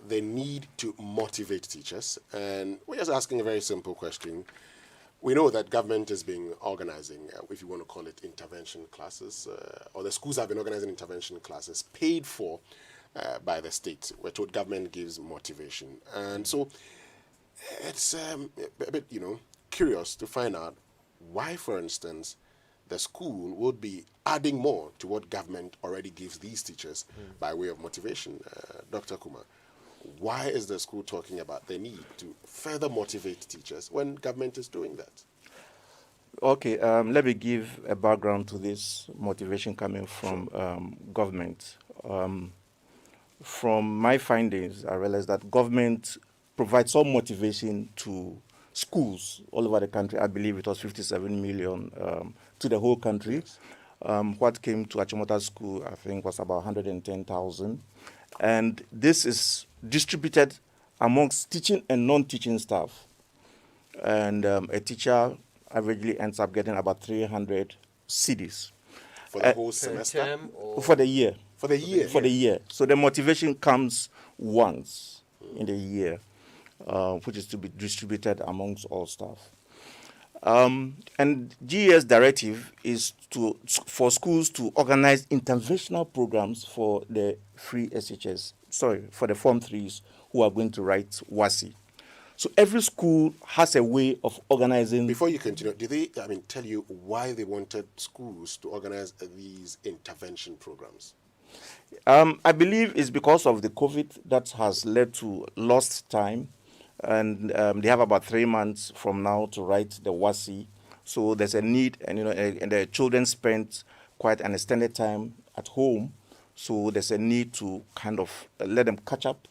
the need to motivate teachers. And we're just asking a very simple question. We know that government has been organizing, if you want to call it intervention classes, or the schools have been organizing intervention classes paid for by the state. We're told government gives motivation. And so it's a bit, curious to find out why, for instance, the school would be adding more to what government already gives these teachers by way of motivation. Dr. Kumar, why is the school talking about the need to further motivate teachers when government is doing that? Okay, let me give a background to this motivation coming from government. From my findings, I realized that government provides some motivation to schools all over the country. I believe it was 57 million to the whole country. Yes. What came to Achimota School, I think, was about 110,000. And this is distributed amongst teaching and non-teaching staff. And a teacher averagely ends up getting about 300 CDs. For the whole semester? For the year. For the year? For the year. So the motivation comes once in the year, which is to be distributed amongst all staff. And GES directive is for schools to organize interventional programs for the free SHS, for the Form 3s who are going to write WASI. So every school has a way of organizing. Before you continue, did they tell you why they wanted schools to organize these intervention programs? I believe it's because of the COVID that has led to lost time. And they have about 3 months from now to write the WASI. So there's a need, and and the children spend quite an extended time at home. So there's a need to kind of let them catch up,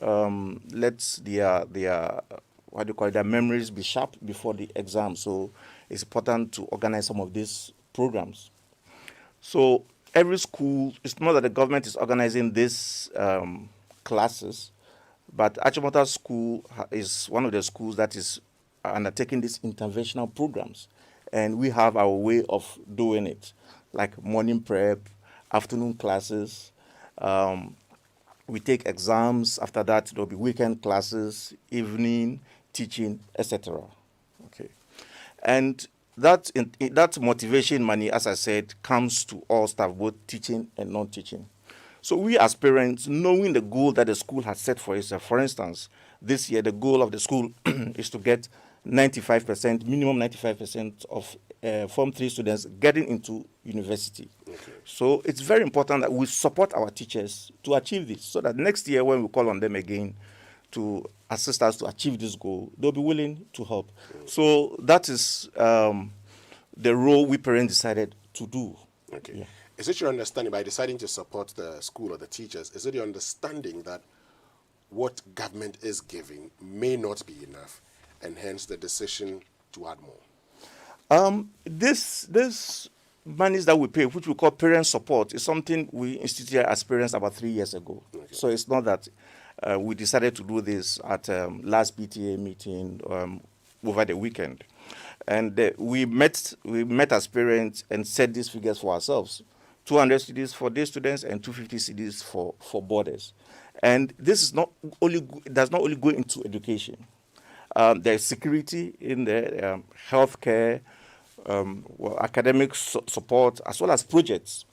let their memories be sharp before the exam. So it's important to organize some of these programs. So every school, it's not that the government is organizing these classes, but Achimota School is one of the schools that is undertaking these interventional programs. And we have our way of doing it, like morning prep, afternoon classes. We take exams. After that, there'll be weekend classes, evening teaching, etc. Okay. And that motivation money, as I said, comes to all staff, both teaching and non-teaching. So we as parents, knowing the goal that the school has set for itself, for instance, this year the goal of the school is to get 95%, minimum 95% of Form 3 students getting into university. Okay. So it's very important that we support our teachers to achieve this, so that next year when we call on them again to assist us to achieve this goal, they'll be willing to help. So that is the role we parents decided to do. Okay. Yeah. Is it your understanding, by deciding to support the school or the teachers, is it your understanding that what government is giving may not be enough, and hence the decision to add more? This monies that we pay, which we call parent support, is something we instituted as parents about 3 years ago. Okay. So it's not that we decided to do this at last PTA meeting over the weekend. And we met as parents and set these figures for ourselves. 200 CDs for day students and 250 CDs for boarders. And this is does not only go into education. There's security in there, healthcare, academic support, as well as projects.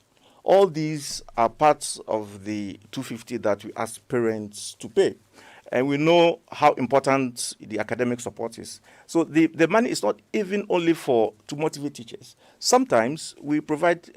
All these are parts of the 250 that we ask parents to pay. And we know how important the academic support is. So the money is not even only to motivate teachers. Sometimes we provide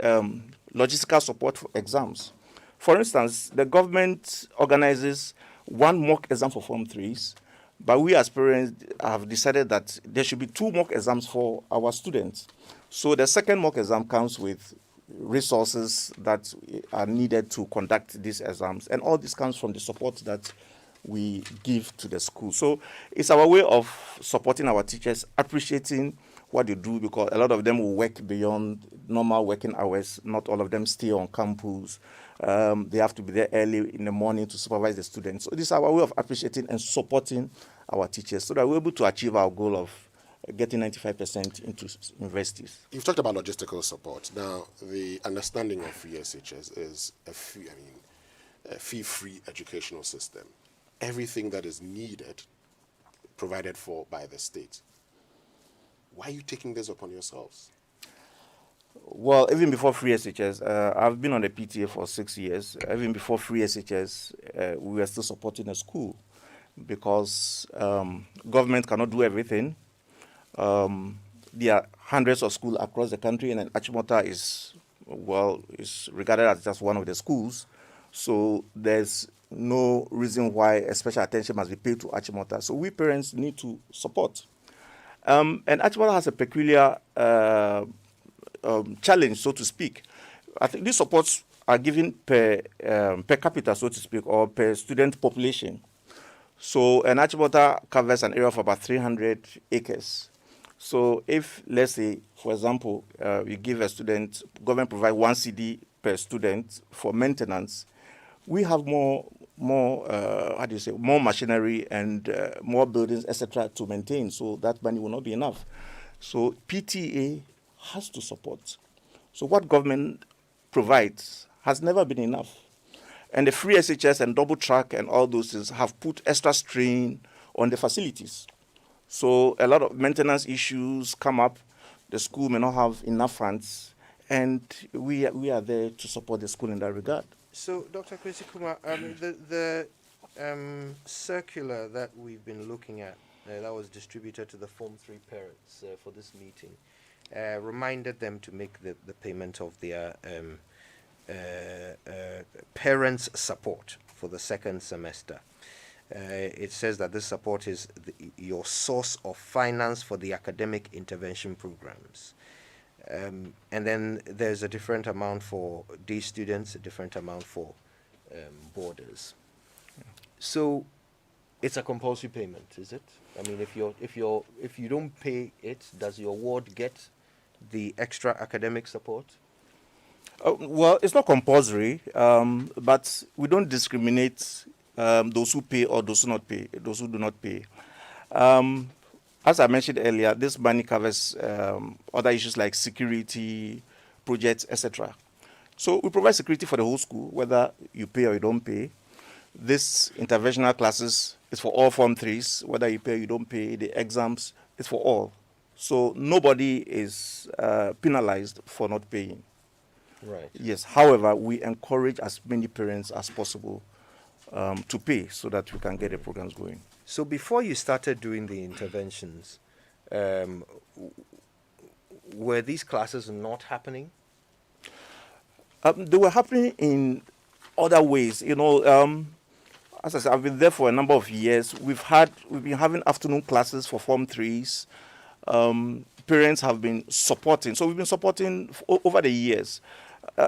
logistical support for exams. For instance, the government organizes one mock exam for Form 3s, but we as parents have decided that there should be 2 mock exams for our students. So the second mock exam comes with resources that are needed to conduct these exams. And all this comes from the support that we give to the school. So it's our way of supporting our teachers, appreciating what they do, because a lot of them will work beyond normal working hours. Not all of them stay on campus. They have to be there early in the morning to supervise the students. So this is our way of appreciating and supporting our teachers so that we're able to achieve our goal of getting 95% into universities. You've talked about logistical support. Now, the understanding of free SHS is fee-free educational system. Everything that is needed, provided for by the state. Why are you taking this upon yourselves? Well, even before free SHS, I've been on the PTA for 6 years. Even before free SHS, we were still supporting a school because government cannot do everything. There are hundreds of schools across the country, and Achimota is regarded as just one of the schools. So there's no reason why a special attention must be paid to Achimota. So we parents need to support. And Achimota has a peculiar challenge, so to speak. I think these supports are given per capita, so to speak, or per student population. So an Achimota covers an area of about 300 acres. So if, let's say, for example, you give a student, government provide 1 CD per student for maintenance, we have more machinery and more buildings, etc., to maintain. So that money will not be enough. So PTA has to support. So what government provides has never been enough. And the free SHS and double track and all those things have put extra strain on the facilities. So a lot of maintenance issues come up. The school may not have enough funds, and we are there to support the school in that regard. So, Dr. Kwesi Kumar, the circular that we've been looking at that was distributed to the Form 3 parents for this meeting reminded them to make the payment of their parents' support for the second semester. It says that this support is your source of finance for the academic intervention programs. And then there's a different amount for day students, a different amount for boarders. Yeah. So it's a compulsory payment, is it? I mean, if you don't pay it, does your ward get the extra academic support? Well, it's not compulsory, but we don't discriminate those who pay or those who not pay, those who do not pay. As I mentioned earlier, this money covers other issues like security, projects, etc. So we provide security for the whole school, whether you pay or you don't pay. This interventional classes is for all Form 3s, whether you pay or you don't pay. The exams is for all. So nobody is penalized for not paying. Right. Yes. However, we encourage as many parents as possible to pay so that we can get the programs going. So before you started doing the interventions, were these classes not happening? They were happening in other ways. You know, as I said, I've been there for a number of years. We've been having afternoon classes for Form 3s. Parents have been supporting. So we've been supporting over the years.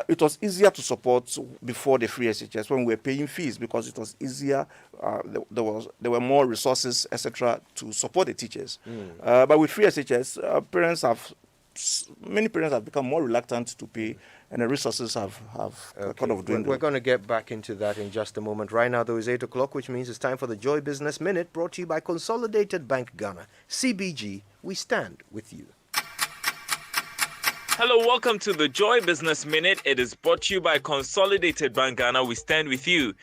It was easier to support before the free SHS when we were paying fees because it was easier. There were more resources, etc., to support the teachers. But with free SHS, many parents have become more reluctant to pay, and the resources have kind of dwindled. We're going to get back into that in just a moment. Right now, though, it's 8 o'clock, which means it's time for the Joy Business Minute, brought to you by Consolidated Bank Ghana. CBG, we stand with you. Hello, welcome to the Joy Business Minute. It is brought to you by Consolidated Bank Ghana. We stand with you.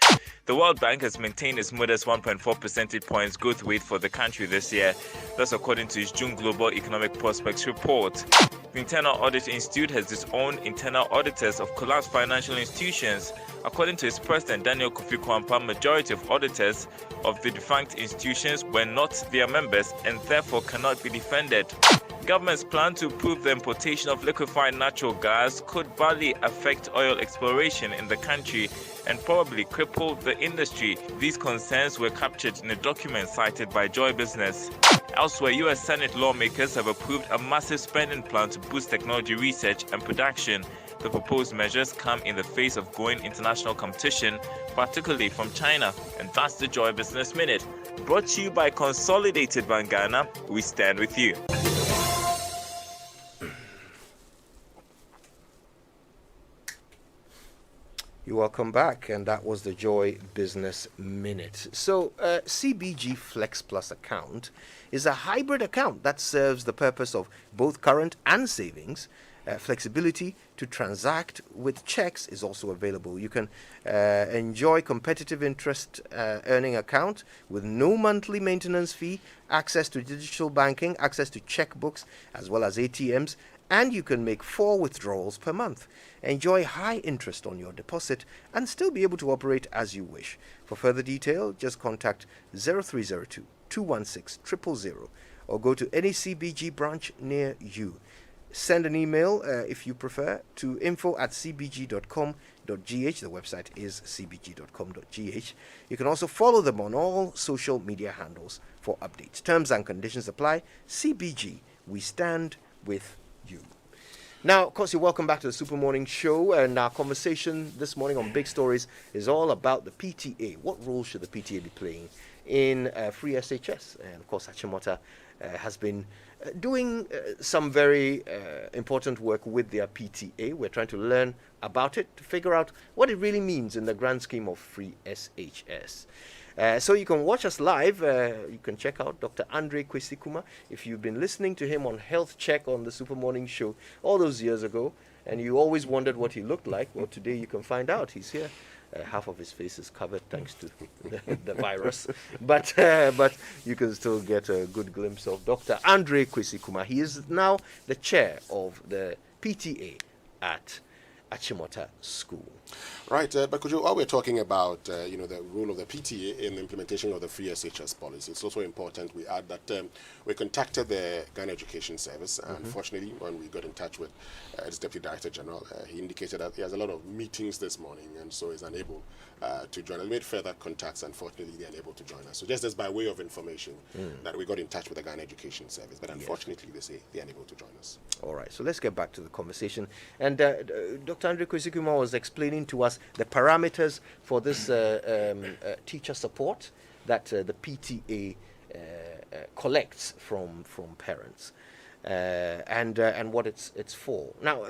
The World Bank has maintained its modest 1.4 percentage points growth rate for the country this year. That's according to its June Global Economic Prospects report. The Internal Audit Institute has its own internal auditors of collapsed financial institutions. According to its president, Daniel Kofi Kwampa, majority of auditors of the defunct institutions were not their members and therefore cannot be defended. Government's plan to approve the importation of liquefied natural gas could badly affect oil exploration in the country and probably cripple the industry. These concerns were captured in a document cited by Joy Business. Elsewhere, U.S. Senate lawmakers have approved a massive spending plan to boost technology research and production. The proposed measures come in the face of growing international competition, particularly from China. And that's the Joy Business Minute, brought to you by Consolidated Bank Ghana. We stand with you. You're welcome back, and that was the Joy Business Minute. So, CBG Flex Plus account is a hybrid account that serves the purpose of both current and savings, Flexibility to transact with checks is also available. You can enjoy competitive interest earning account with no monthly maintenance fee, access to digital banking, access to checkbooks as well as ATMs, and you can make 4 withdrawals per month. Enjoy high interest on your deposit and still be able to operate as you wish. For further detail, just contact 0302 216 000 or go to any CBG branch near you. Send an email if you prefer to info@cbg.com.gh. The website is cbg.com.gh. You can also follow them on all social media handles for updates. Terms and conditions apply. CBG, we stand with you. Now, of course, you're welcome back to the Super Morning Show, and our conversation this morning on Big Stories is all about the PTA. What role should the PTA be playing in free SHS? And of course, Achimota has been doing some very important work with their PTA. We're trying to learn about it to figure out what it really means in the grand scheme of free SHS. So you can watch us live. You can check out Dr. Andre Kwesikuma. If you've been listening to him on Health Check on the Super Morning Show all those years ago, and you always wondered what he looked like, well, today you can find out. He's here. Half of his face is covered thanks to the virus, but you can still get a good glimpse of Dr. Andre Kwesikuma. He is now the chair of the PTA at Achimota School. Right, but could you, while we're talking about the role of the PTA in the implementation of the free SHS policy, it's also important we add that we contacted the Ghana Education Service. Unfortunately, when we got in touch with its Deputy Director General, he indicated that he has a lot of meetings this morning and so is unable to join us. We made further contacts. Unfortunately, they're unable to join us. So just as by way of information that we got in touch with the Ghana Education Service, but unfortunately, they say they're unable to join us. All right, so let's get back to the conversation. And Dr. Andre Kwesikuma was explaining to us the parameters for this teacher support that the PTA collects from parents and what it's for. Now,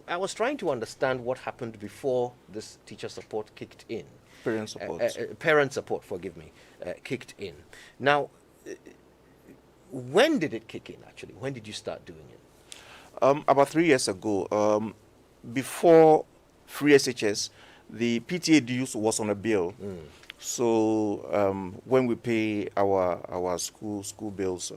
I was trying to understand what happened before this teacher support kicked in. Parent support. Parent support, forgive me, kicked in. Now, when did it kick in, actually? When did you start doing it? About 3 years ago, before free SHS, the PTA dues was on a bill. So when we pay our school bills,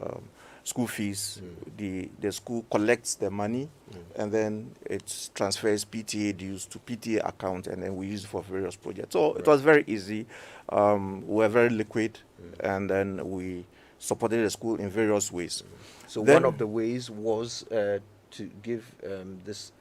school fees, the school collects the money and then it transfers PTA dues to PTA account and then we use it for various projects. So it was very easy. We were very liquid and then we supported the school in various ways. So then, one of the ways was to give this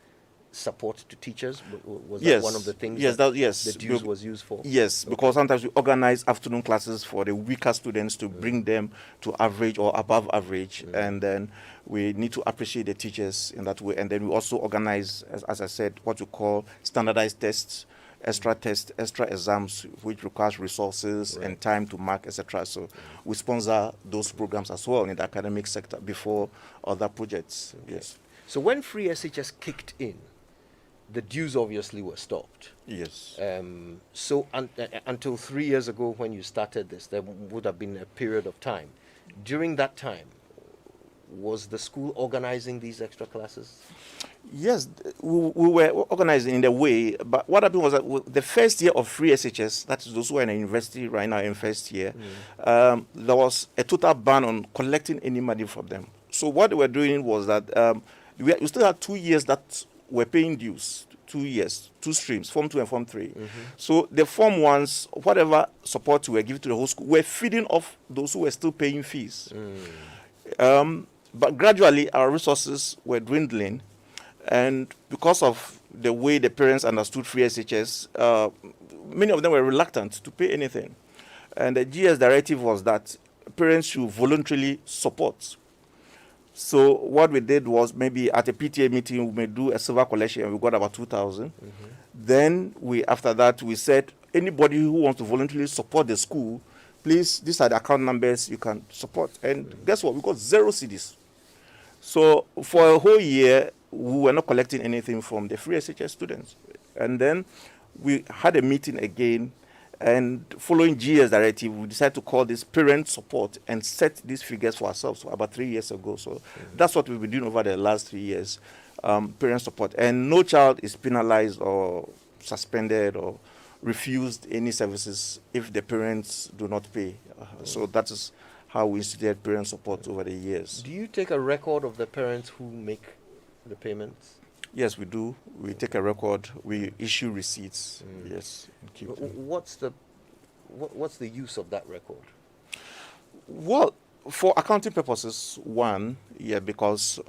support to teachers. Was that one of the things the dues was used for? Yes, because sometimes we organize afternoon classes for the weaker students to bring them to average or above average, and then we need to appreciate the teachers in that way. And then we also organize, as I said, what you call standardized tests, extra tests, extra exams, which requires resources and time to mark, etc. So we sponsor those programs as well in the academic sector before other projects. Yes. So when free SHS kicked in, the dues obviously were stopped. Yes. So until 3 years ago when you started this, there would have been a period of time. During that time, was the school organizing these extra classes? Yes, we were organizing in a way, but what happened was that the first year of free SHS, that is those who are in the university right now in first year, there was a total ban on collecting any money from them. So what they were doing was that we still had 2 years that were paying dues, 2 years, 2 streams, Form 2 and Form 3. So the Form 1s, whatever support we were giving to the whole school, were feeding off those who were still paying fees. But gradually, our resources were dwindling. And because of the way the parents understood free SHS, many of them were reluctant to pay anything. And the GS directive was that parents should voluntarily support. So what we did was maybe at a PTA meeting, we may do a silver collection, and we got about 2,000. Then after that, we said, anybody who wants to voluntarily support the school, please, these are the account numbers you can support. And guess what? We got 0 CDs. So for a whole year, we were not collecting anything from the free SHS students. And then we had a meeting again, and following GS directive, we decided to call this parent support and set these figures for ourselves about 3 years ago. So that's what we've been doing over the last 3 years. parent support, and no child is penalized or suspended or refused any services if the parents do not pay. So that is how we instituted parent support over the years. Do you take a record of the parents who make the payments? Yes, we do. We take a record. We issue receipts. Yes. And keep them. What's the use of that record? Well, for accounting purposes, one, because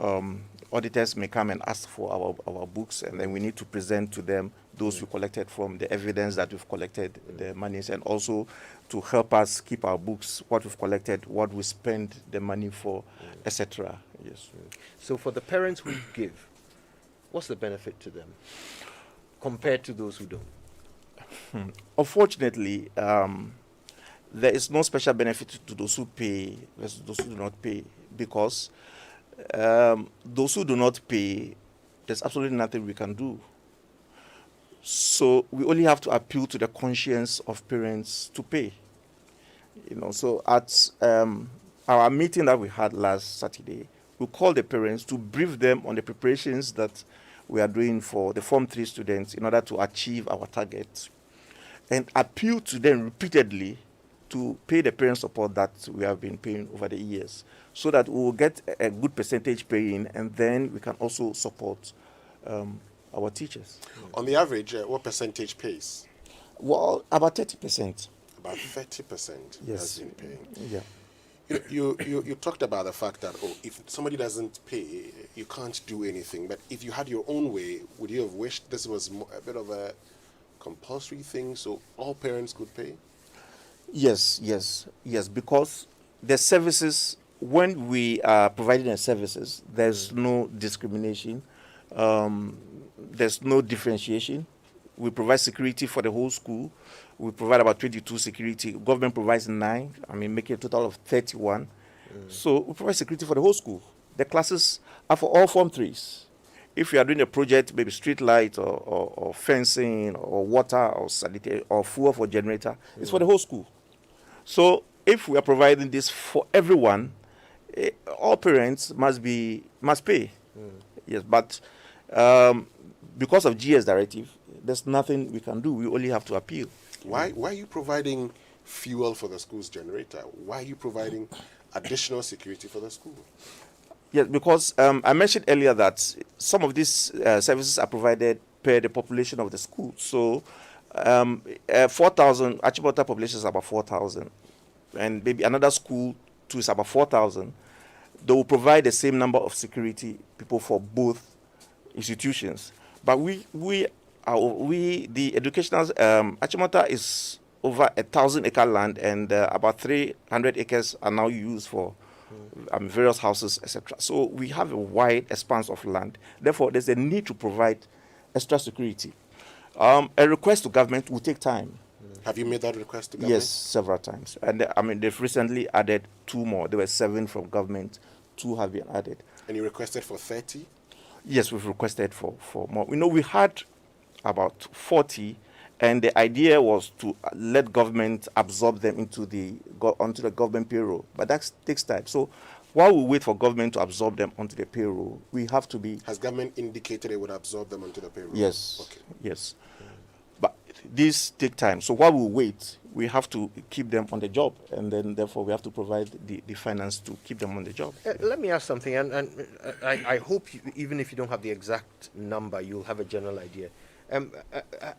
auditors may come and ask for our books, and then we need to present to them those we collected from, the evidence that we've collected, the monies, and also to help us keep our books, what we've collected, what we spend the money for, etc. Yes. So for the parents who give, what's the benefit to them compared to those who don't? Unfortunately, there is no special benefit to those who pay versus those who do not pay, because those who do not pay, there's absolutely nothing we can do. So we only have to appeal to the conscience of parents to pay. So at our meeting that we had last Saturday, we called the parents to brief them on the preparations that we are doing for the Form 3 students in order to achieve our targets, and appeal to them repeatedly to pay the parent support that we have been paying over the years, so that we will get a good percentage paying, and then we can also support our teachers. On the average, what percentage pays? Well, about 30%. About 30% Yes. has been paying. Yeah. You talked about the fact that, if somebody doesn't pay, you can't do anything. But if you had your own way, would you have wished this was a bit of a compulsory thing so all parents could pay? Yes, because the services, when we are providing the services, there's no discrimination, there's no differentiation. We provide security for the whole school. We provide about 22 security. Government provides 9, making a total of 31. So we provide security for the whole school. The classes are for all Form 3s. If you are doing a project, maybe street light or fencing or water or sanitary or fuel for generator, it's for the whole school. So if we are providing this for everyone, all parents must pay. Yes, but because of GS directive, there's nothing we can do. We only have to appeal. Why are you providing fuel for the school's generator? Why are you providing additional security for the school? Yes, because I mentioned earlier that some of these services are provided per the population of the school. So 4,000, Achimota population is about 4,000. And maybe another school too is about 4,000. They will provide the same number of security people for both institutions. But the educational, Achimota is over 1,000-acre land, and about 300 acres are now used for various houses, etc. So we have a wide expanse of land. Therefore, there's a need to provide extra security. A request to government will take time. Have you made that request to government? Yes, several times. And they've recently added 2 more. There were 7 from government, 2 have been added. And you requested for 30? Yes, we've requested for more. We had about 40, and the idea was to let government absorb them onto the government payroll. But that takes time. So while we wait for government to absorb them onto the payroll, we have to be... Has government indicated it would absorb them onto the payroll? Yes. Okay. Yes. But these take time. So while we wait, we have to keep them on the job, and then therefore we have to provide the finance to keep them on the job. Let me ask something, and I hope even if you don't have the exact number, you'll have a general idea.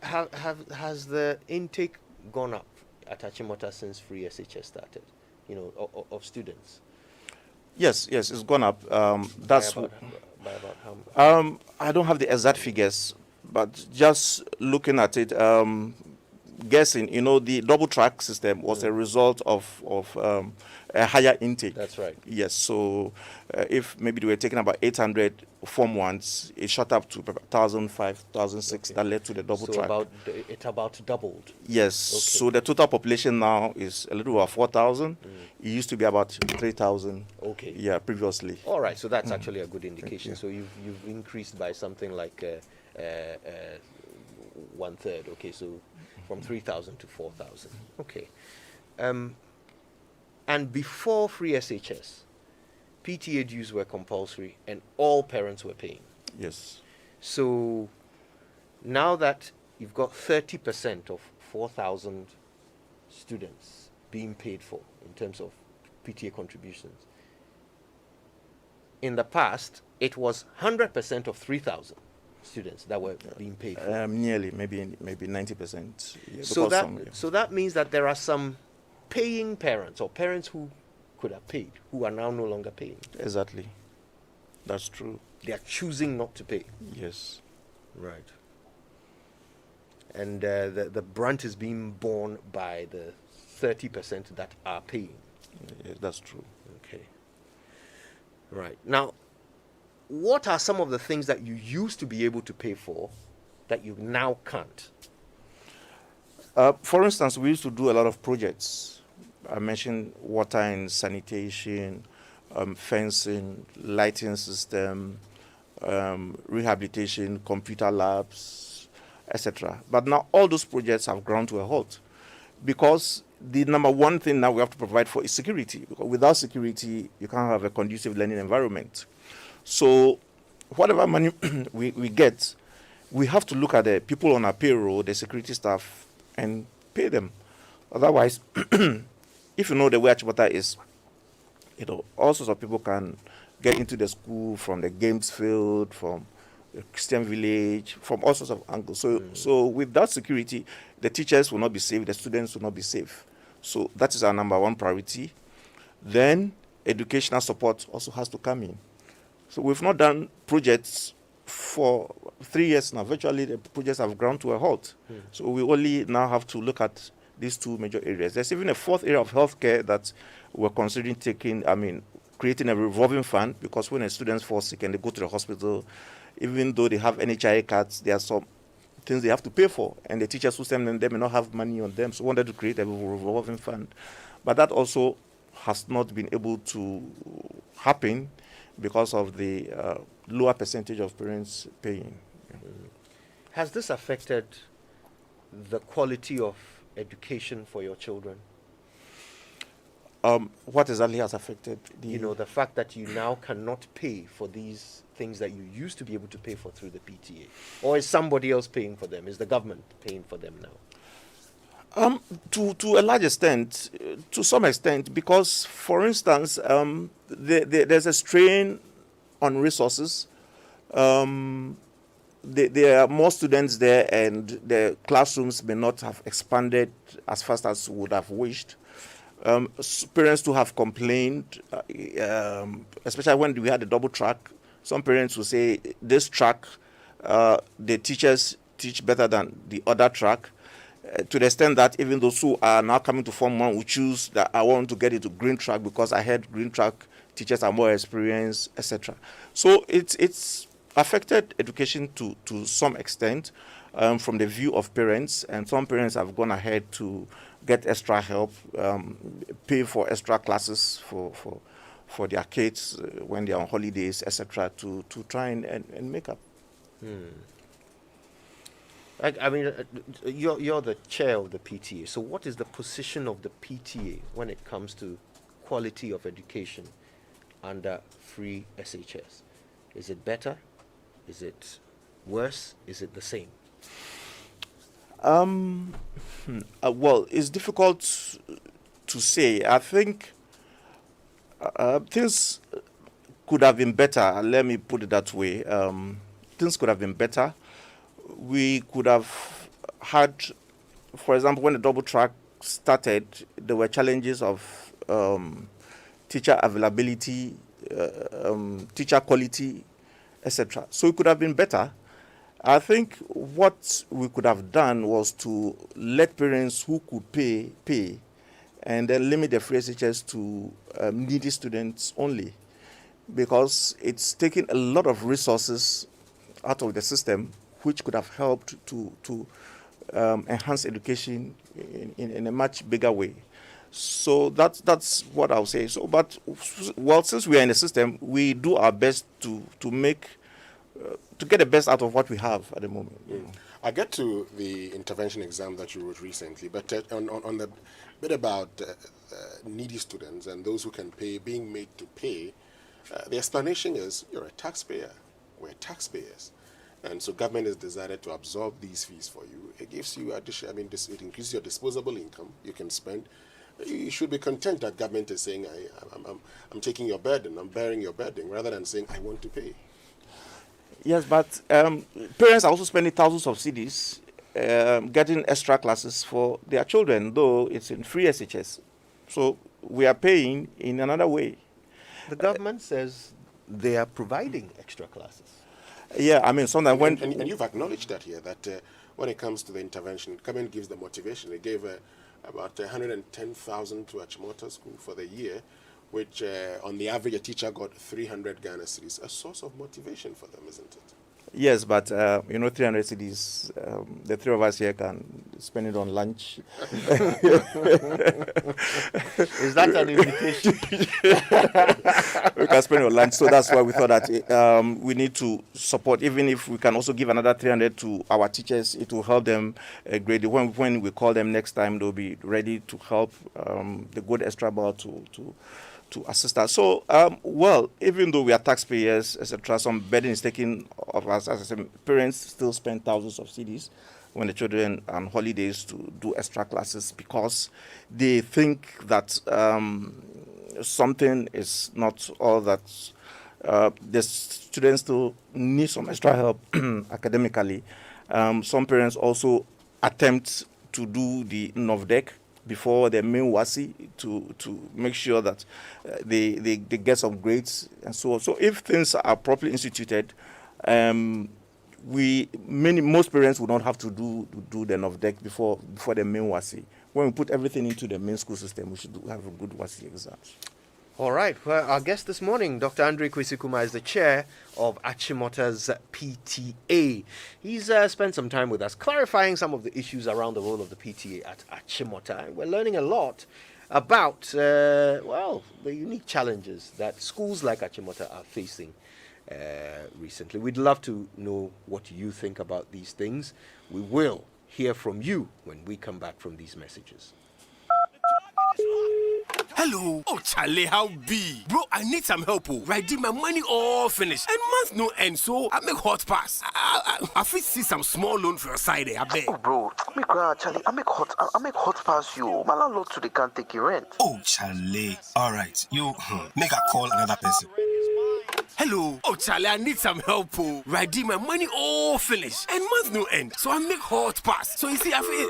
Has the intake gone up at Achimota since free SHS started, of students? Yes, it's gone up. That's by about how much? I don't have the exact figures, but just looking at it, guessing, the double track system was a result of a higher intake. That's right. Yes, so if maybe they were taking about 800 Form 1s, it shot up to 1,005, 1,006. That led to the double track. It about doubled. Yes, Okay. so the total population now is a little over 4,000. It used to be about 3,000. Okay. Yeah, previously. All right, so that's actually a good indication. you. So you've increased by something like 1/3. Okay, so from 3,000 to 4,000. Okay. And before free SHS, PTA dues were compulsory and all parents were paying. Yes. So now that you've got 30% of 4,000 students being paid for in terms of PTA contributions, in the past, it was 100% of 3,000 students that were being paid for. Nearly, maybe 90%. Yeah, So because that some, yeah. so that means that there are some paying parents or parents who could have paid who are now no longer paying. Exactly. That's true. They are choosing not to pay. Yes. Right. And the brunt is being borne by the 30% that are paying. Yeah, that's true. Okay. Right. Now, what are some of the things that you used to be able to pay for that you now can't? For instance, we used to do a lot of projects. I mentioned water and sanitation, fencing, lighting system, rehabilitation, computer labs, etc. But now all those projects have ground to a halt because the number one thing now we have to provide for is security. Because without security, you can't have a conducive learning environment. So whatever money we get, we have to look at the people on our payroll, the security staff, and pay them. Otherwise, if you know the way Achibota is, all sorts of people can get into the school from the games field, from the Christian village, from all sorts of angles. So with that security, the teachers will not be safe, the students will not be safe. So that is our number one priority. Then educational support also has to come in. So we've not done projects for 3 years now. Virtually the projects have ground to a halt. So we only now have to look at these two major areas. There's even a fourth area of healthcare that we're considering creating a revolving fund, because when a student falls sick and they go to the hospital, even though they have NHI cards, there are some things they have to pay for, and the teachers who send them, they may not have money on them. So we wanted to create a revolving fund. But that also has not been able to happen because of the lower percentage of parents paying. Has this affected the quality of education for your children? What exactly has affected The fact that you now cannot pay for these things that you used to be able to pay for through the PTA? Or is somebody else paying for them? Is the government paying for them now? To a large extent, to some extent, because, for instance, there's a strain on resources. There are more students there, and the classrooms may not have expanded as fast as we would have wished. Parents too have complained, especially when we had a double track. Some parents will say this track, the teachers teach better than the other track, to the extent that even those who are now coming to Form 1 will choose that I want to get into green track because I heard green track teachers are more experienced, etc. So it's affected education to some extent from the view of parents, and some parents have gone ahead to get extra help, pay for extra classes for their kids when they are on holidays, etc., to try and make up. You're the chair of the PTA. So what is the position of the PTA when it comes to quality of education under free SHS? Is it better? Is it worse? Is it the same? Well, it's difficult to say. I think things could have been better. Let me put it that way. Things could have been better. We could have had, for example, when the double track started, there were challenges of teacher availability, teacher quality, etc. So it could have been better. I think what we could have done was to let parents who could pay, and then limit the free SHS to needy students only, because it's taken a lot of resources out of the system, which could have helped to enhance education in a much bigger way. So that's what I'll say. So, but since we are in the system, we do our best to make to get the best out of what we have at the moment. I get to the intervention exam that you wrote recently, but on the bit about needy students and those who can pay, being made to pay, the explanation is you're a taxpayer. we're taxpayers. And so government has decided to absorb these fees for you. It gives you addition, it increases your disposable income you can spend. You should be content that government is saying, I'm taking your burden, I'm bearing your burden, rather than saying, I want to pay. Yes, but parents are also spending thousands of cedis getting extra classes for their children, though it's in free SHS. So we are paying in another way. The government says they are providing extra classes. Yeah, I mean, sometimes when... And you've acknowledged that here, that when it comes to the intervention, government gives the motivation. They gave about 110,000 to Achimota School for the year, which on the average a teacher got 300 Ghana cedis. A source of motivation for them, isn't it? Yes, but 300 cedis, the three of us here can spend it on lunch. Is that an invitation? We can spend it on lunch, so that's why we thought that we need to support. Even if we can also give another 300 to our teachers, it will help them greatly. When we call them next time, they'll be ready to help the good extra mile to assist us. So, even though we are taxpayers, etc., some burden is taken of us. As I said, parents still spend thousands of cedis when the children are on holidays to do extra classes because they think that something is not all that. The students still need some extra help academically. Some parents also attempt to do the NOVDEC before the main WASI to make sure that they get some grades and so on. So if things are properly instituted, most parents would not have to do the NOVDEC before the main WASI. When we put everything into the main school system, we should have a good WASI exams. All right. Well, our guest this morning, Dr. Andre Kwesikuma, is the chair of Achimota's PTA. He's spent some time with us clarifying some of the issues around the role of the PTA at Achimota. And we're learning a lot about, the unique challenges that schools like Achimota are facing recently. We'd love to know what you think about these things. We will hear from you when we come back from these messages. Hello. Oh, Charlie, how be? Bro, I need some help. Right, did my money all finished. And month no end, so I make hot pass. I fit see some small loan for your side there, I bet. Oh, bro, Charlie, I make hot pass you. My landlord today can't take your rent. Oh, Charlie. All right, you make a call another person. Hello. Oh, Charlie, I need some help. Right, did my money all finished. And month no end, so I make hot pass. So you see, I feel,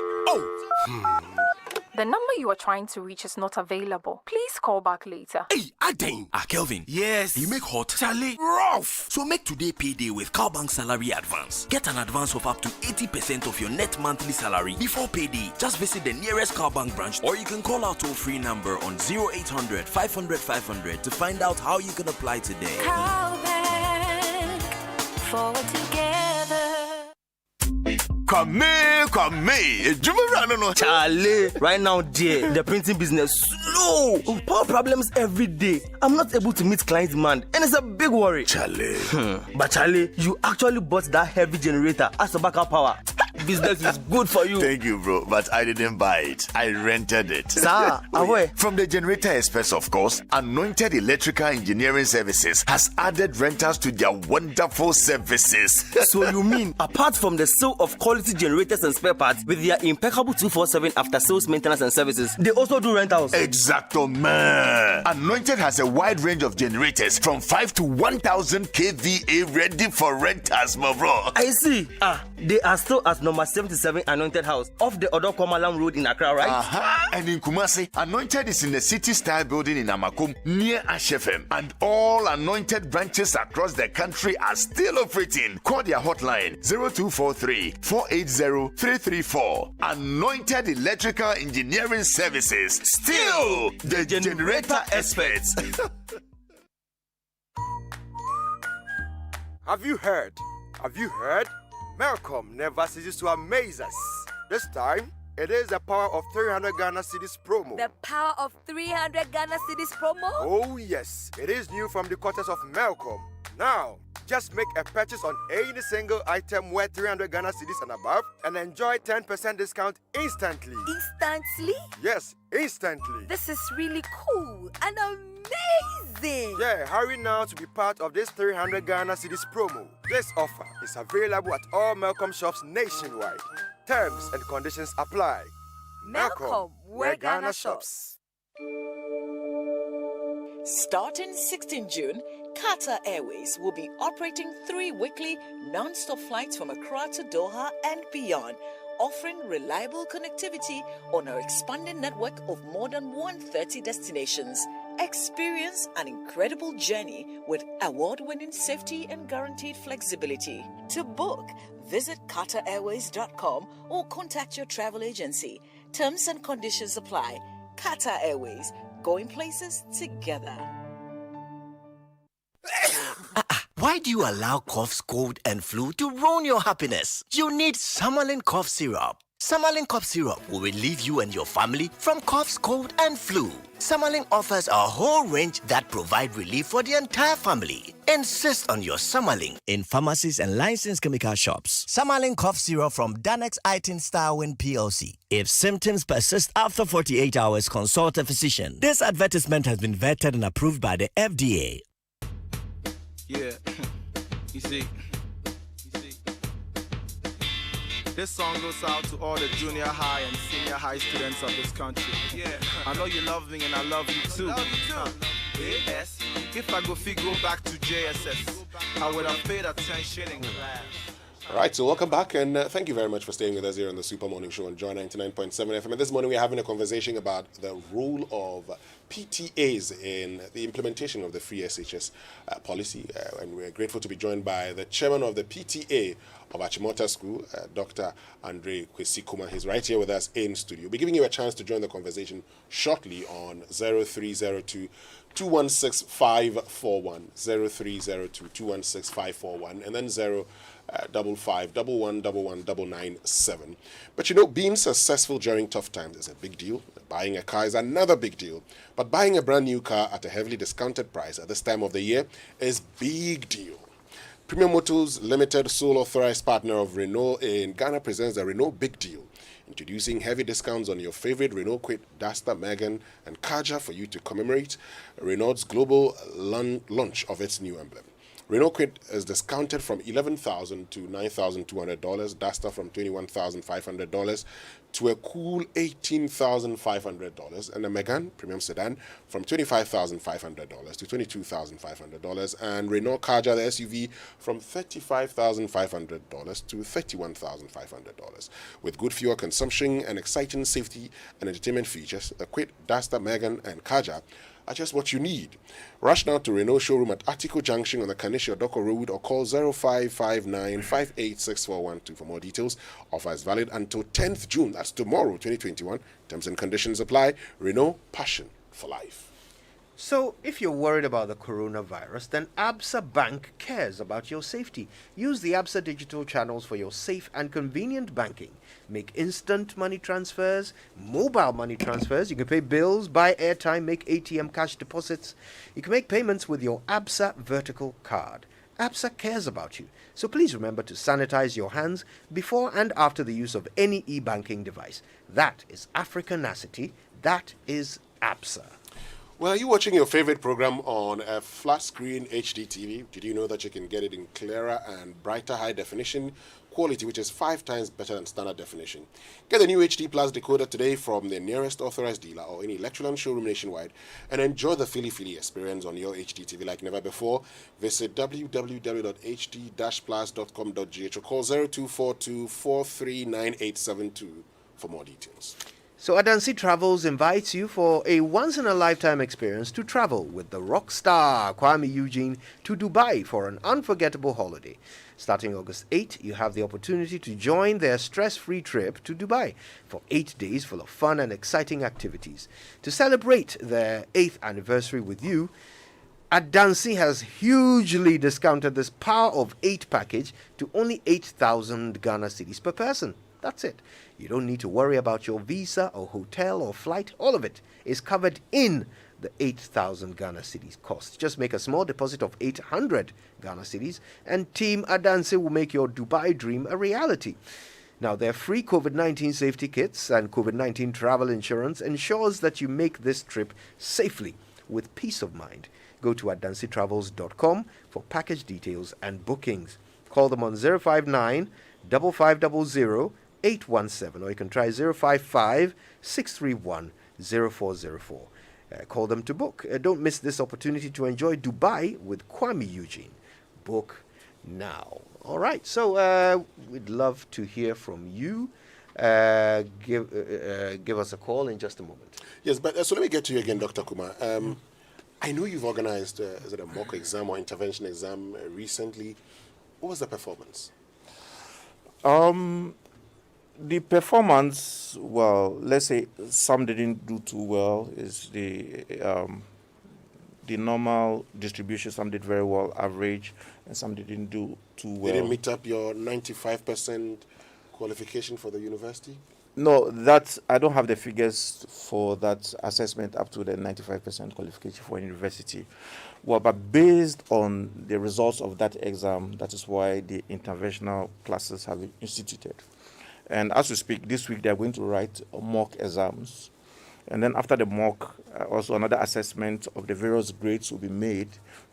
The number you are trying to reach is not available. Please call back later. Hey, Adane. Kelvin. Yes. You make hot. Charlie. Rough. So make today payday with Cowbank Salary Advance. Get an advance of up to 80% of your net monthly salary before payday. Just visit the nearest Cowbank branch or you can call our toll-free number on 0800 500 500 to find out how you can apply today. Cowbank, forward together. Come, Charlie, right now, dear, the printing business slow. Power problems every day. I'm not able to meet client demand, and it's a big worry. Charlie. But Charlie, you actually bought that heavy generator as a backup power. Business is good for you. Thank you, bro, but I didn't buy it. I rented it. Sir, away. From the generator experts, of course, Anointed Electrical Engineering Services has added rentals to their wonderful services. So you mean, apart from the sale of quality generators and spare parts with their impeccable 24/7 after sales maintenance and services, they also do rentals? Exacto, man. Anointed has a wide range of generators from 5 to 1,000 kVA ready for rentals, my bro. I see. They are still at number 77 Anointed House off the Odokomalam Road in Accra, right? And in Kumasi, Anointed is in the city-style building in Amakum near HFM. And all Anointed branches across the country are still operating. Call their hotline 0243 480 334. Anointed Electrical Engineering Services. Still the generator experts. Have you heard? Melcom never ceases to amaze us. This time, it is the power of 300 Ghana cedis promo. The power of 300 Ghana cedis promo? Oh yes, it is new from the quarters of Melcom. Now, just make a purchase on any single item worth 300 Ghana cedis and above and enjoy 10% discount instantly. Instantly? Yes, instantly. This is really cool and amazing. Yeah, hurry now to be part of this 300 Ghana cedis promo. This offer is available at all Melcom shops nationwide. Terms and conditions apply. Melcom, where Ghana shops. Starting 16 June, Qatar Airways will be operating 3 weekly non-stop flights from Accra to Doha and beyond, offering reliable connectivity on our expanding network of more than 130 destinations. Experience an incredible journey with award-winning safety and guaranteed flexibility. To book, visit QatarAirways.com or contact your travel agency. Terms and conditions apply. Qatar Airways, going places together. Why do you allow coughs, cold, and flu to ruin your happiness? You need Summerlin cough syrup. Summerlin cough syrup will relieve you and your family from coughs, cold, and flu. Summerlin offers a whole range that provide relief for the entire family. Insist on your Summerlin in pharmacies and licensed chemical shops. Summerlin cough syrup from Danex Itin Starwin PLC. If symptoms persist after 48 hours, consult a physician. This advertisement has been vetted and approved by the FDA. Yeah, you see, this song goes out to all the junior high and senior high students of this country. Yeah, I know you love me and I love you too. Yes, if I go back to JSS, I would have paid attention in class. All right, so welcome back, and thank you very much for staying with us here on the Super Morning Show on Joy 99.7 FM. And this morning we're having a conversation about the role of PTAs in the implementation of the free SHS policy, and we're grateful to be joined by the chairman of the PTA of Achimota School, Dr. Andre Kwesikuma. He's right here with us in studio. We'll be giving you a chance to join the conversation shortly on 0302 216 541, 0302 216 541, and then 05511119997. But you know, being successful during tough times is a big deal. Buying a car is another big deal. But buying a brand new car at a heavily discounted price at this time of the year is big deal. Premium Motors Limited, sole authorized partner of Renault in Ghana, presents the Renault Big Deal, introducing heavy discounts on your favorite Renault Kwid, Duster, Megane, and Kaja for you to commemorate Renault's global launch of its new emblem. Renault Kwid is discounted from $11,000 to $9,200, Duster from $21,500 to a cool $18,500, and the Megane premium sedan from $25,500 to $22,500, and Renault Kaja, the SUV, from $35,500 to $31,500. With good fuel consumption and exciting safety and entertainment features, the Kwid, Duster, Megane, and Kaja are just what you need. Rush now to Renault showroom at Atiko Junction on the Kanisha Doko Road or call 0559 586412 for more details. Offer is valid until 10th June. That's tomorrow, 2021. Terms and conditions apply. Renault, passion for life. So, if you're worried about the coronavirus, then Absa Bank cares about your safety. Use the Absa digital channels for your safe and convenient banking. Make instant money transfers, mobile money transfers. You can pay bills, buy airtime, make ATM cash deposits. You can make payments with your Absa vertical card. Absa cares about you. So please remember to sanitize your hands before and after the use of any e-banking device. That is Africanacity. That is Absa. Well, are you watching your favorite program on a flat screen HD TV? Did you know that you can get it in clearer and brighter high definition quality, which is 5 times better than standard definition? Get the new HD Plus decoder today from the nearest authorized dealer or any Electroland showroom nationwide and enjoy the Philly experience on your HD TV like never before. Visit www.hd-plus.com.gh or call 0242 439872 for more details. So Adansi Travels invites you for a once-in-a-lifetime experience to travel with the rock star Kwame Eugene to Dubai for an unforgettable holiday. Starting August 8, you have the opportunity to join their stress-free trip to Dubai for 8 days full of fun and exciting activities. To celebrate their 8th anniversary with you, Adansi has hugely discounted this Power of 8 package to only 8,000 Ghana cedis per person. That's it. You don't need to worry about your visa or hotel or flight. All of it is covered in the 8,000 Ghana cedis cost. Just make a small deposit of 800 Ghana cedis, and Team Adanse will make your Dubai dream a reality. Now, their free COVID-19 safety kits and COVID-19 travel insurance ensures that you make this trip safely with peace of mind. Go to adancetravels.com for package details and bookings. Call them on 059 5500 817, or you can try 055 631 0404. Call them to book. Don't miss this opportunity to enjoy Dubai with Kwame Eugene. Book now. All right, so we'd love to hear from you. Give us a call in just a moment. Yes, but so let me get to you again, Dr. Kumar. I know you've organized is it a mock exam or intervention exam recently. What was the performance? The performance, well, let's say some didn't do too well. Is the normal distribution. Some did very well, average, and some didn't do too well. Did it meet up your 95% qualification for the university? No, that I don't have the figures for that assessment up to the 95% qualification for university. Well, but based on the results of that exam, that is why the interventional classes have been instituted. And as we speak, this week they are going to write mock exams. And then after the mock, also another assessment of the various grades will be made.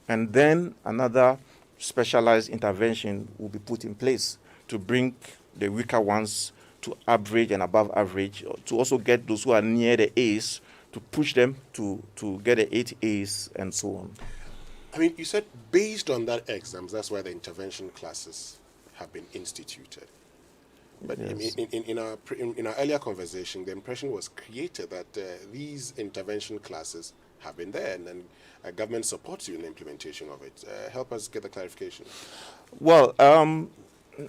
And then another specialized intervention will be put in place to bring the weaker ones to average and above average, to also get those who are near the A's, to push them to get the 8 A's and so on. I mean, you said based on that exams, that's why the intervention classes have been instituted. But yes. in our earlier conversation, the impression was created that these intervention classes have been there, and then government supports you in the implementation of it. Help us get the clarification. Well,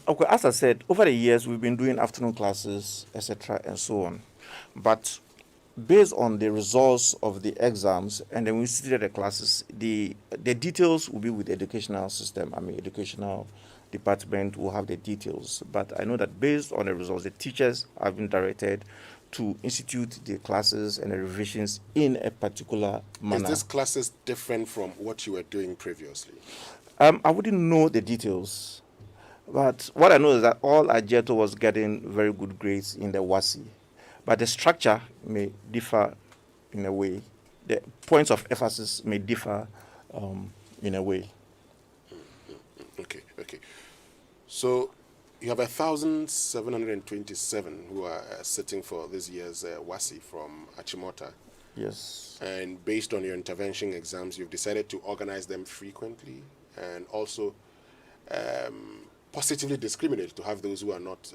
okay, as I said, over the years we've been doing afternoon classes, etc., and so on. But based on the results of the exams, and then we instituted the classes, the details will be with the educational system. I mean, educational department will have the details. But I know that based on the results, the teachers have been directed to institute the classes and the revisions in a particular manner. Is this classes different from what you were doing previously? I wouldn't know the details. But what I know is that all Ajeto was getting very good grades in the WASI. But the structure may differ in a way. The points of emphasis may differ in a way. Okay. So you have 1,727 who are sitting for this year's WASI from Achimota. Yes. And based on your intervention exams, you've decided to organize them frequently and also positively discriminate to have those who are not,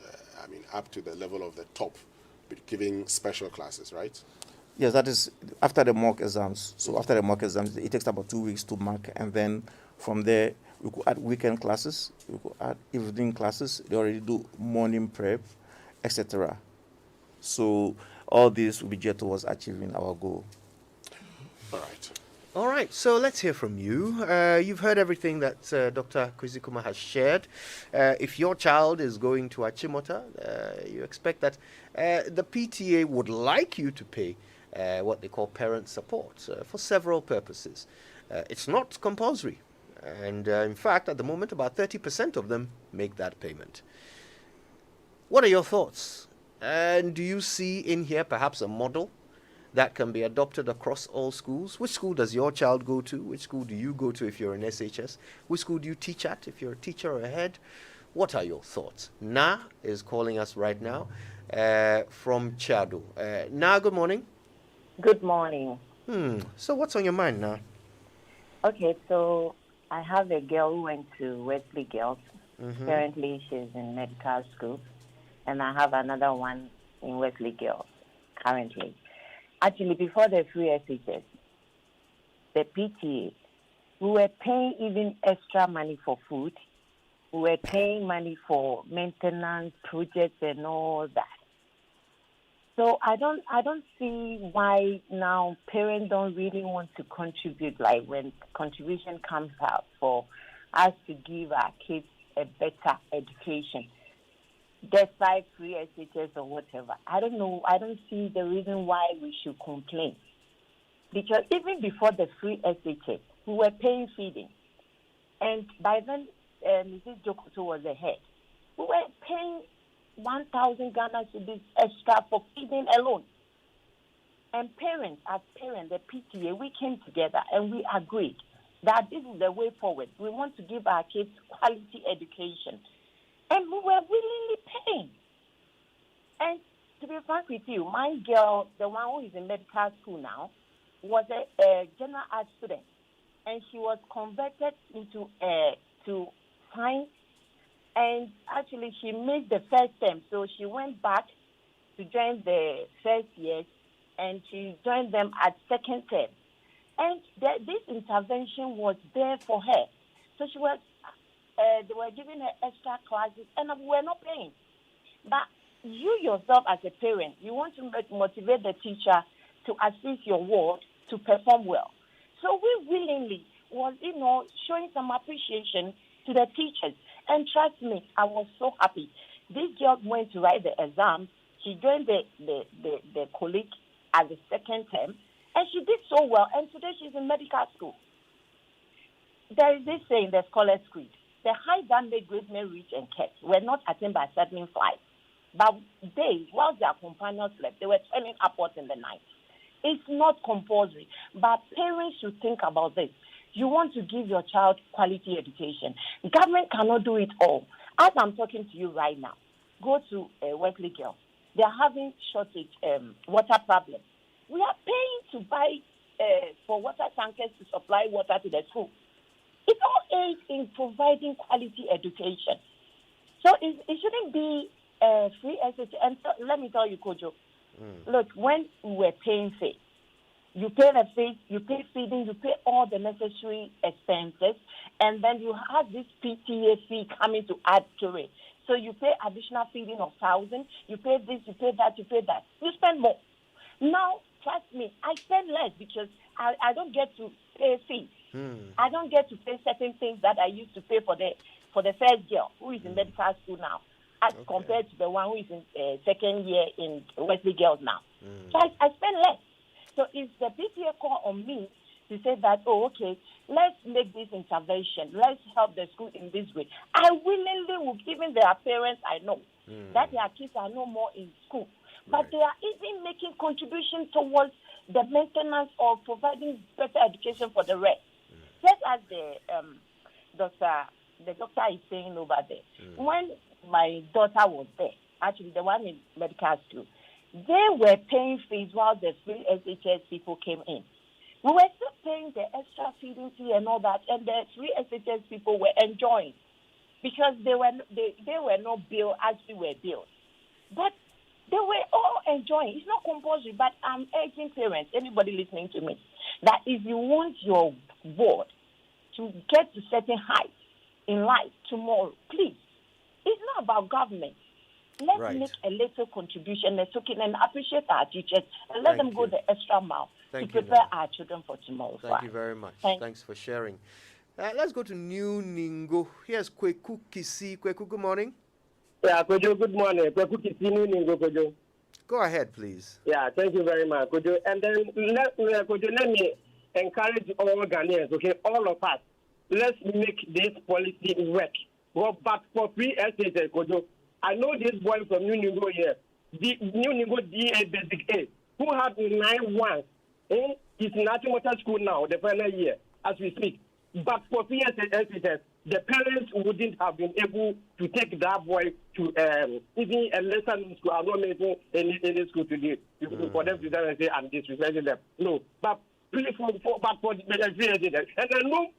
up to the level of the top, giving special classes, right? Yes, that is after the mock exams. So after the mock exams, it takes about 2 weeks to mark, and then from there, we could add weekend classes, we could add evening classes. They already do morning prep, etc. So all this will be geared towards achieving our goal. All right, so let's hear from you. You've heard everything that Dr. Kwizikuma has shared. If your child is going to Achimota, you expect that the PTA would like you to pay what they call parent support for several purposes. It's not compulsory. And in fact, at the moment, about 30% of them make that payment. What are your thoughts? And do you see in here perhaps a model that can be adopted across all schools? Which school does your child go to? Which school do you go to if you're an SHS? Which school do you teach at if you're a teacher or a head? What are your thoughts? Na is calling us right now from Chado. Na, good morning. Good morning. So what's on your mind, Na? Okay, so I have a girl who went to Wesley Girls. Currently, she's in medical school. And I have another one in Wesley Girls currently. Actually, before the free SHS, the PTA, we were paying even extra money for food. We were paying money for maintenance, projects, and all that. So I don't see why now parents don't really want to contribute, like when contribution comes out for us to give our kids a better education, despite free SHS or whatever. I don't know. I don't see the reason why we should complain. Because even before the free SHS, we were paying feeding. And by then, Mrs. Jokoto was the head. We were paying 1,000 Ghana cedis extra for feeding alone. And parents, as parents, the PTA, we came together and we agreed that this is the way forward. We want to give our kids quality education. And we were willingly paying. And to be frank with you, my girl, the one who is in medical school now, was a general art student. And she was converted into to science. And actually, she missed the first term. So she went back to join the first years, and she joined them at second term. And this intervention was there for her. So she was, they were giving her extra classes, and we were not paying. But you yourself as a parent, you want to motivate the teacher to assist your ward to perform well. So we willingly was, showing some appreciation to the teachers. And trust me, I was so happy. This girl went to write the exam. She joined the colleague at the second term, and she did so well. And today she's in medical school. There is this saying, the Scholars Creed. The height that made great men rich and kept were not attained by certain flights. But they, whilst their companions slept, they were turning upwards in the night. It's not compulsory, but parents should think about this. You want to give your child quality education. Government cannot do it all. As I'm talking to you right now, go to Wesley Girls. They're having shortage water problems. We are paying to buy for water tankers to supply water to the school. It all aids in providing quality education. So it shouldn't be free SHS. And let me tell you, Kojo, look, when we were paying fees, you pay the fees, you pay feeding, you pay all the necessary expenses, and then you have this PTA fee coming to add to it. So you pay additional feeding of 1,000, you pay this, you pay that, you pay that. You spend more. Now, trust me, I spend less because I don't get to pay fees. I don't get to pay certain things that I used to pay for the first girl who is in medical school now, as compared to the one who is in second year in Wesley Girls now. So I spend less. So it's the PTA call on me to say that, let's make this intervention. Let's help the school in this way. I willingly will, even their parents I know, that their kids are no more in school. But they are even making contribution towards the maintenance or providing better education for the rest. Just as the doctor is saying over there. When my daughter was there, actually the one in medical school, they were paying fees while the free SHS people came in. We were still paying the extra feeding fee and all that, and the free SHS people were enjoying because they were not billed as we were billed. But they were all enjoying. It's not compulsory, but I'm urging parents, anybody listening to me, that if you want your ward to get to certain heights in life tomorrow, please, it's not about government. Let's make a little contribution, a token, and appreciate our teachers, and let them go the extra mile to prepare our children for tomorrow. Thank you very much. Thanks for sharing. Let's go to New Ningo. Here's Kweku Kisi. Kweku, good morning. Yeah, Kojo, good morning. Kweku Kisi, New Ningo, Kojo. Go ahead, please. Yeah, thank you very much, Kojo. And then, Kojo, let me encourage all Ghanaians, all of us. Let's make this policy work. Go back for free SHS, Kojo. I know this boy from New Ningo here, the New Ningo DA Basic A, who had 9-1. He's in Achimota school now, the final year, as we speak. But for PSHS, the parents wouldn't have been able to take that boy to even a lesser school. I'm not making any school today for them to say I'm disrespecting them. No, but please for the PSHS. And then most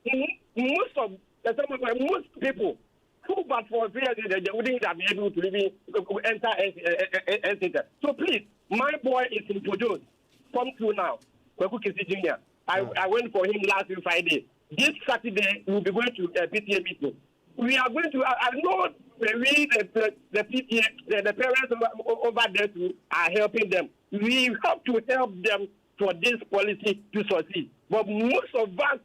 people who but for PSHS, they wouldn't have been able to even enter SHS. So please, my boy is in Pojo. Come through now. Kweku Kisi Jr. I went for him last Friday. This Saturday, we'll be going to a PTA meeting. We are going to, I know the PTA, the parents over there too are helping them. We have to help them for this policy to succeed. But most of us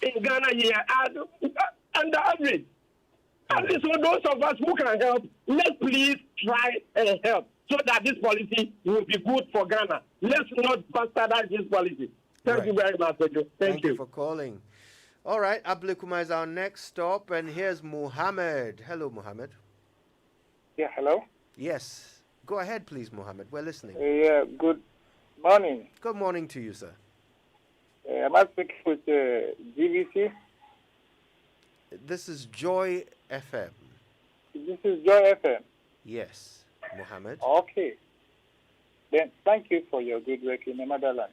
in Ghana here are under average. And so those of us who can help, let's please try and help so that this policy will be good for Ghana. Let's not bastardize this policy. Thank you very much, Kojo. Thank you for calling. All right, Ablikuma is our next stop, and here's Muhammad. Hello, Muhammad. Yeah, hello? Yes. Go ahead, please, Muhammad. We're listening. Yeah, good morning. Good morning to you, sir. Am I speaking with GVC? This is Joy FM. This is Joy FM. Yes, Muhammad. Okay. Then thank you for your good work in the motherland.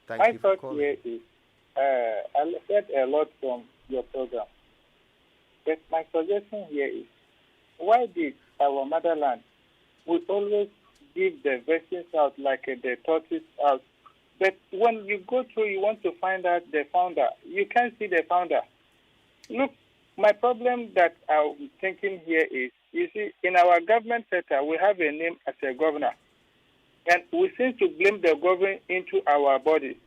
Thank you for My thought calling. here is, I heard a lot from your program. But my suggestion here is, why did our motherland we always give the vaccines out like the tortoise out? But when you go through, you want to find out the founder. You can't see the founder. Look, my problem that I'm thinking here is, you see, in our government sector, we have a name as a governor. And we seem to blame the government into our bodies.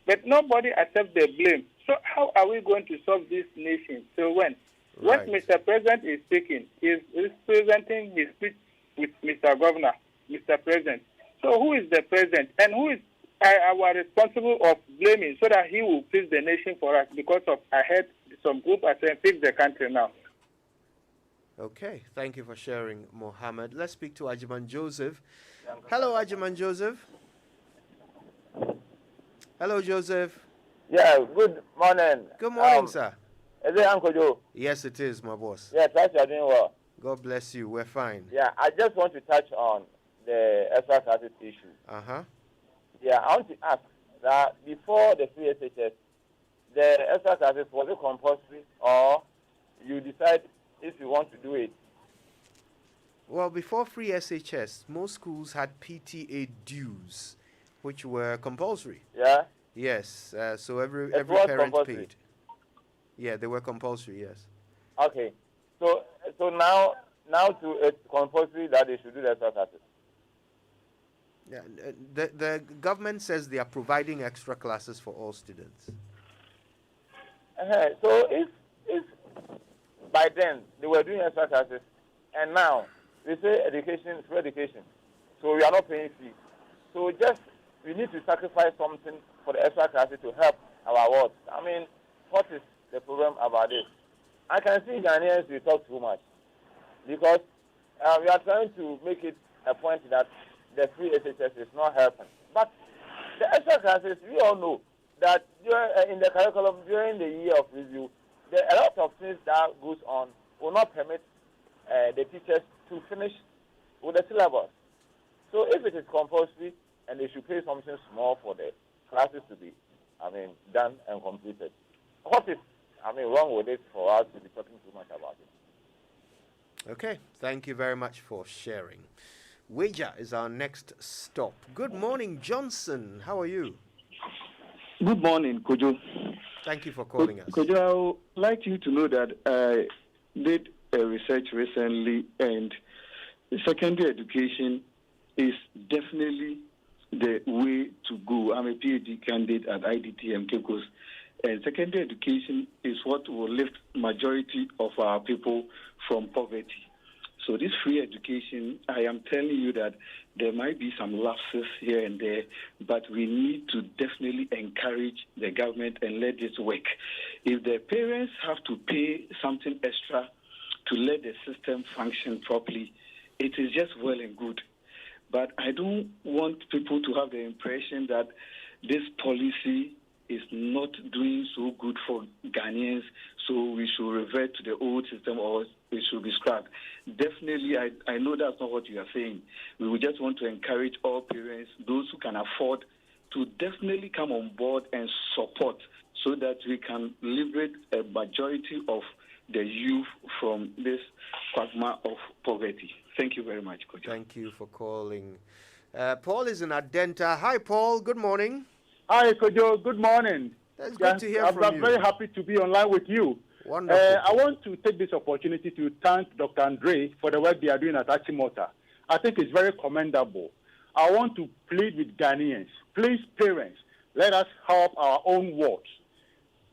But nobody accepts the blame. So how are we going to solve this nation? So when Mr. President is speaking, is presenting his speech with Mr. Governor, Mr. President. So who is the president? And who is our responsible of blaming so that he will fix the nation for us? Because of I heard some group are saying fix the country now. Okay, thank you for sharing, Mohammed. Let's speak to Ajiman Joseph. Hello, Ajiman Joseph. Hello, Joseph. Yeah, good morning. Good morning, sir. Is it Uncle Joe? Yes, it is, my boss. Yeah, trust you are doing well. God bless you. We're fine. Yeah, I just want to touch on the extra classes issue. Uh-huh. Yeah, I want to ask that before the free SHS, the extra classes, was it compulsory or you decide if you want to do it? Well, before free SHS, most schools had PTA dues, which were compulsory. Yeah? Yes, so every was parent compulsory. paid. Yeah, they were compulsory, yes. Okay. So now it's compulsory that they should do the extra classes. Yeah, the government says they are providing extra classes for all students. So if by then they were doing extra classes, and now they say education, free education, so we are not paying fees. So we need to sacrifice something for the extra classes to help our wards. I mean, what is the problem about this? I can see Ghanaians we talk too much because we are trying to make it a point that the free SHS is not helping. But the extra classes, we all know that in the curriculum during the year of review, there are a lot of things that goes on will not permit the teachers to finish with the syllabus. So if it is compulsory and they should pay something small for the classes to be, done and completed. What is, wrong with it for us to be talking too much about it? Okay, thank you very much for sharing. Wager is our next stop. Good morning, Johnson. How are you? Good morning, Kojo. Thank you for calling us. Kojo, I would like you to know that I did a research recently, and secondary education is definitely the way to go. I'm a PhD candidate at IDT Cape Coast, and secondary education is what will lift majority of our people from poverty. So this free education, I am telling you that there might be some lapses here and there, but we need to definitely encourage the government and let this work. If the parents have to pay something extra to let the system function properly, it is just well and good. But I don't want people to have the impression that this policy is not doing so good for Ghanaians, so we should revert to the old system or it should be scrapped. Definitely, I know that's not what you are saying. We would just want to encourage all parents, those who can afford, to definitely come on board and support so that we can liberate a majority of the youth from this quagmire of poverty. Thank you very much, Coach. Thank you for calling. Paul is in Adenta. Hi, Paul. Good morning. Hi, Kojo. Good morning. That's good to hear from you. I'm very happy to be online with you. Wonderful. I want to take this opportunity to thank Dr. Andre for the work they are doing at Achimota. I think it's very commendable. I want to plead with Ghanaians. Please, parents, let us help our own wards.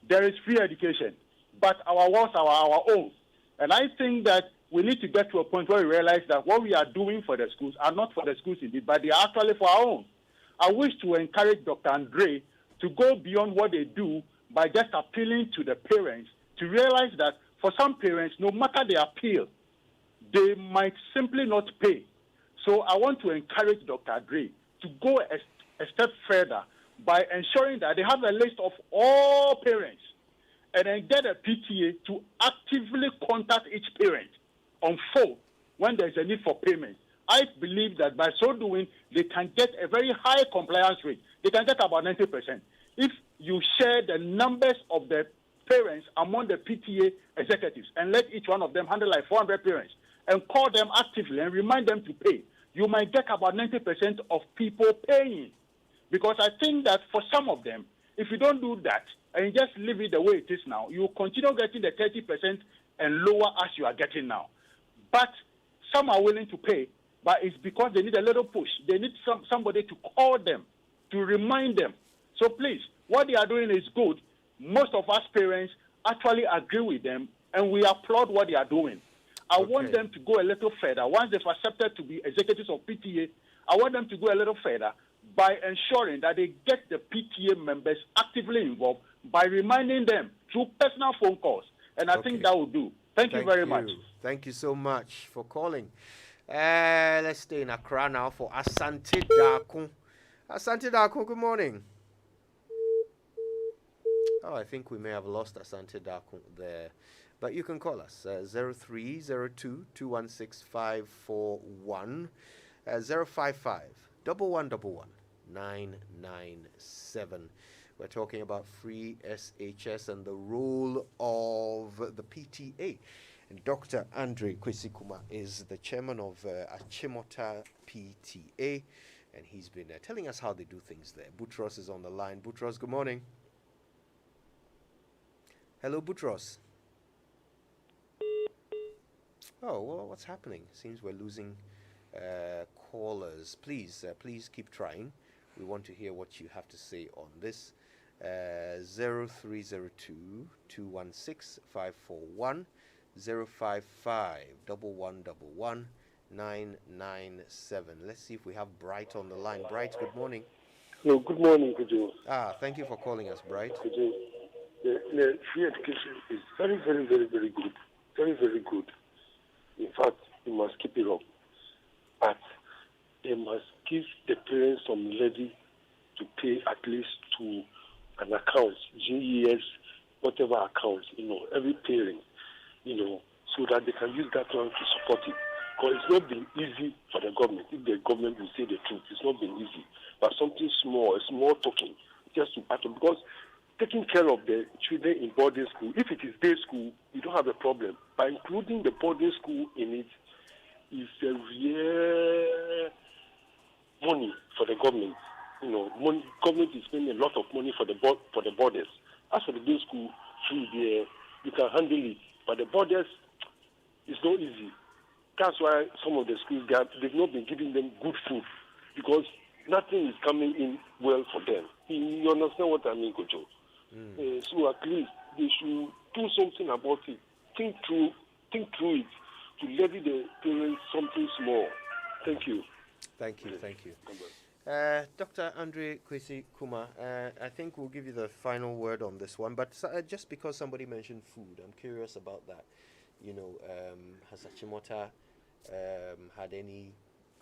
There is free education, but our wards are our own. And I think that we need to get to a point where we realize that what we are doing for the schools are not for the schools indeed, but they are actually for our own. I wish to encourage Dr. Andre to go beyond what they do by just appealing to the parents to realize that for some parents, no matter the appeal, they might simply not pay. So I want to encourage Dr. Andre to go a step further by ensuring that they have a list of all parents and then get a PTA to actively contact each parent on phone when there's a need for payment. I believe that by so doing, they can get a very high compliance rate. They can get about 90%. If you share the numbers of the parents among the PTA executives and let each one of them handle like 400 parents and call them actively and remind them to pay, you might get about 90% of people paying. Because I think that for some of them, if you don't do that and you just leave it the way it is now, you will continue getting the 30% and lower as you are getting now. But some are willing to pay, but it's because they need a little push. They need somebody to call them, to remind them. So please, what they are doing is good. Most of us parents actually agree with them, and we applaud what they are doing. I want them to go a little further. Once they've accepted to be executives of PTA, I want them to go a little further by ensuring that they get the PTA members actively involved by reminding them through personal phone calls. And I think that will do. Thank you very much. Thank you so much for calling. Let's stay in Accra now for Asante Daku. Asante Daku, good morning. Oh, I think we may have lost Asante Daku there. But you can call us 0302-216-541 055 1111 997. We're talking about free SHS and the role of the PTA. And Dr. Andre Kwesikuma is the chairman of Achimota PTA, and he's been telling us how they do things there. Boutros is on the line. Boutros, good morning. Hello, Boutros. Oh, well, what's happening? Seems we're losing callers. Please keep trying. We want to hear what you have to say on this. 0302-216-541 055 1111 997. Let's see if we have Bright on the line. Bright, good morning. No, good morning, Kujo. Thank you for calling us, Bright. Kujo, the free education is very, very, very, very good. Very, very good. In fact, you must keep it up. But they must give the parents some levy to pay at least to an account, GES, whatever account, every parent, so that they can use that one to support it. Because it's not been easy for the government. If the government will say the truth, it's not been easy. But something small, a small token, just to part of, because taking care of the children in boarding school, if it is day school, you don't have a problem. By including the boarding school in it, is a real money for the government. Government is spending a lot of money for the borders. As for the day school, food there, you can handle it. But the borders, it's not easy. That's why some of the schools, they've not been giving them good food, because nothing is coming in well for them. You understand what I mean, Kojo? So at least they should do something about it. Think through it to levy the parents something small. Thank you. Thank you. Dr. Andre Kwesikuma, I think we'll give you the final word on this one, but just because somebody mentioned food, I'm curious about that. Has Achimota had any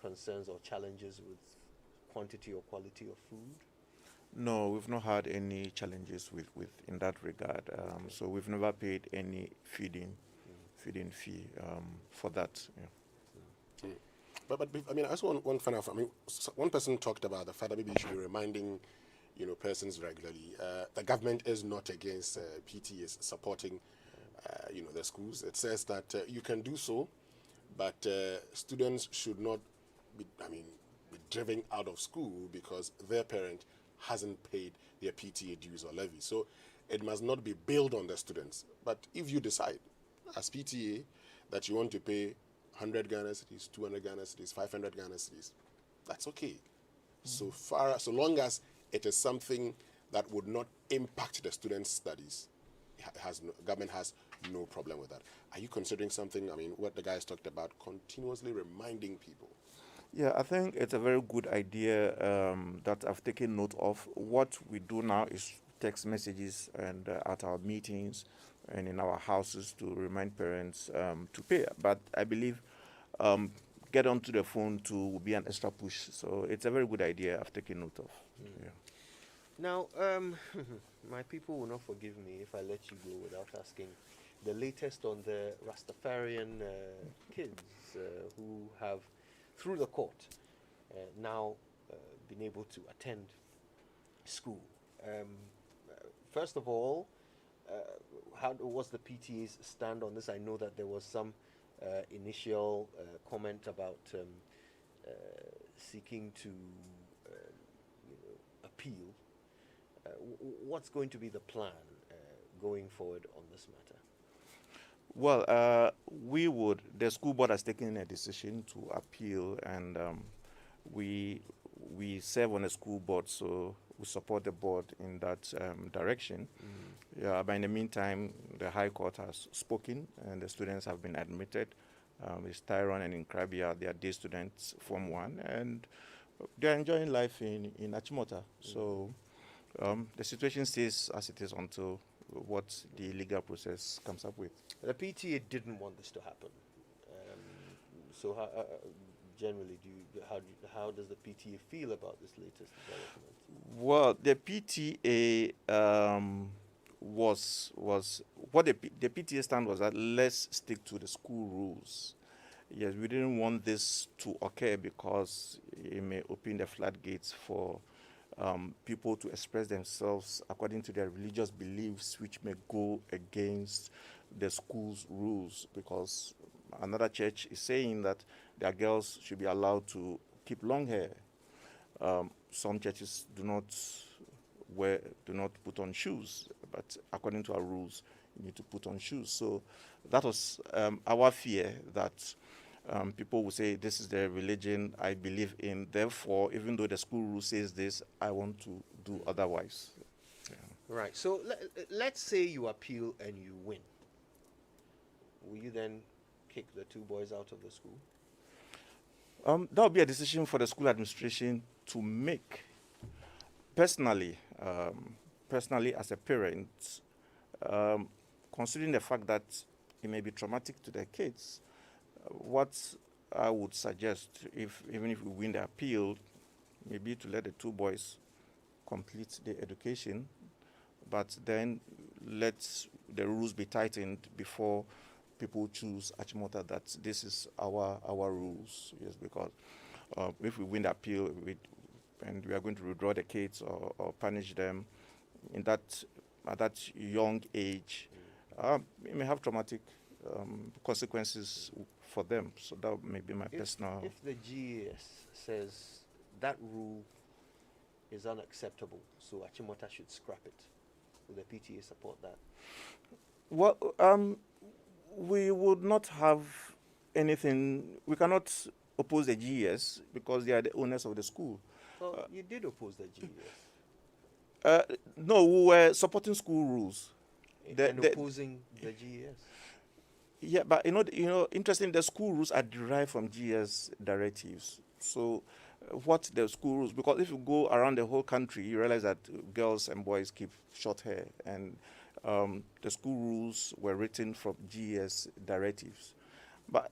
concerns or challenges with quantity or quality of food? No, we've not had any challenges with in that regard. So we've never paid any feeding fee for that. Yeah. But I mean, I also want one final. One person talked about the fact that maybe you should be reminding, persons regularly. The government is not against PTAs supporting, the schools. It says that you can do so, but students should not be driven out of school because their parent hasn't paid their PTA dues or levy. So it must not be billed on the students. But if you decide, as PTA, that you want to pay 100 Ghana cedis, 200 Ghana cedis, 500 Ghana cedis, that's okay. So long as it is something that would not impact the students' studies, government has no problem with that. Are you considering something, what the guys talked about, continuously reminding people? Yeah, I think it's a very good idea that I've taken note of. What we do now is text messages and at our meetings and in our houses to remind parents to pay. But I believe get onto the phone to be an extra push. So it's a very good idea I've taken note of. Yeah. Now, my people will not forgive me if I let you go without asking the latest on the Rastafarian kids who have, through the court, now been able to attend school. First of all, how was the PTA's stand on this? I know that there was some initial comment about seeking to appeal. What's going to be the plan going forward on this matter? Well, the school board has taken a decision to appeal, and we serve on a school board, so we support the board in that direction. Yeah, but in the meantime, the High Court has spoken, and the students have been admitted. It's Tyrone and Inkrabia, they are day students, Form 1, and they're enjoying life in Achimota. So the situation stays as it is until what the legal process comes up with. The PTA didn't want this to happen. So generally, how does the PTA feel about this latest development? Well, the PTA was what the PTA stand was that let's stick to the school rules. Yes, we didn't want this to occur because it may open the floodgates for people to express themselves according to their religious beliefs, which may go against the school's rules. Because another church is saying that their girls should be allowed to keep long hair. Some churches do not put on shoes, but according to our rules, you need to put on shoes. So that was our fear, that people will say, this is the religion I believe in, therefore, even though the school rule says this, I want to do otherwise. Yeah. Right, so let's say you appeal and you win. Will you then kick the two boys out of the school? That would be a decision for the school administration to make. Personally, as a parent, considering the fact that it may be traumatic to the kids, what I would suggest, even if we win the appeal, maybe to let the two boys complete their education, but then let the rules be tightened before people choose Achimota, that this is our rules. Yes, because if we win the appeal and we are going to withdraw the kids or punish them at that young age, it may have traumatic consequences for them. So that may be my personal. If the GES says that rule is unacceptable, so Achimota should scrap it, will the PTA support that? Well, we would not have anything. We cannot oppose the GES because they are the owners of the school. Well, you did oppose the GES. No, we were supporting school rules. And opposing the GES. Yeah, but you know, interesting. The school rules are derived from GES directives. So, what the school rules? Because if you go around the whole country, you realize that girls and boys keep short hair, and the school rules were written from GES directives. But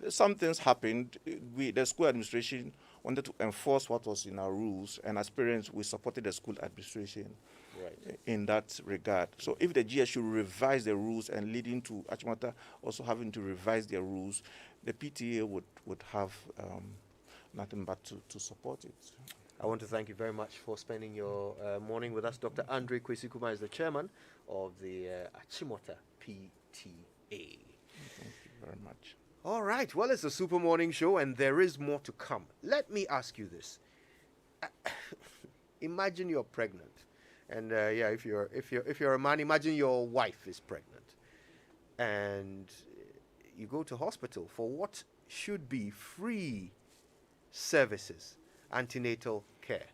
some things happened. The school administration wanted to enforce what was in our rules, and as parents, we supported the school administration in that regard. So if the GS should revise the rules and leading to Achimota also having to revise their rules, the PTA would have nothing but to support it. I want to thank you very much for spending your morning with us. Dr. Andre Kwesikuma is the chairman of the Achimota PTA. Thank you very much. All right. Well, it's a super morning show, and there is more to come. Let me ask you this: imagine you're pregnant, and if you're a man, imagine your wife is pregnant, and you go to hospital for what should be free services, antenatal care,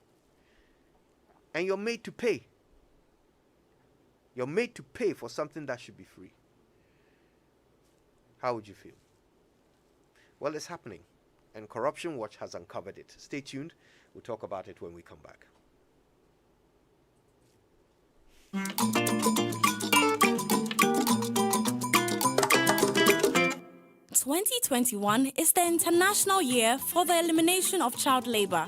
and you're made to pay. You're made to pay for something that should be free. How would you feel? Well, it's happening. and Corruption Watch has uncovered it. Stay tuned. We'll talk about it when we come back. 2021 is the International Year for the Elimination of Child Labor.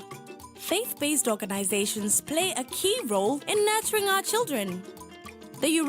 Faith-based organizations play a key role in nurturing our children. The European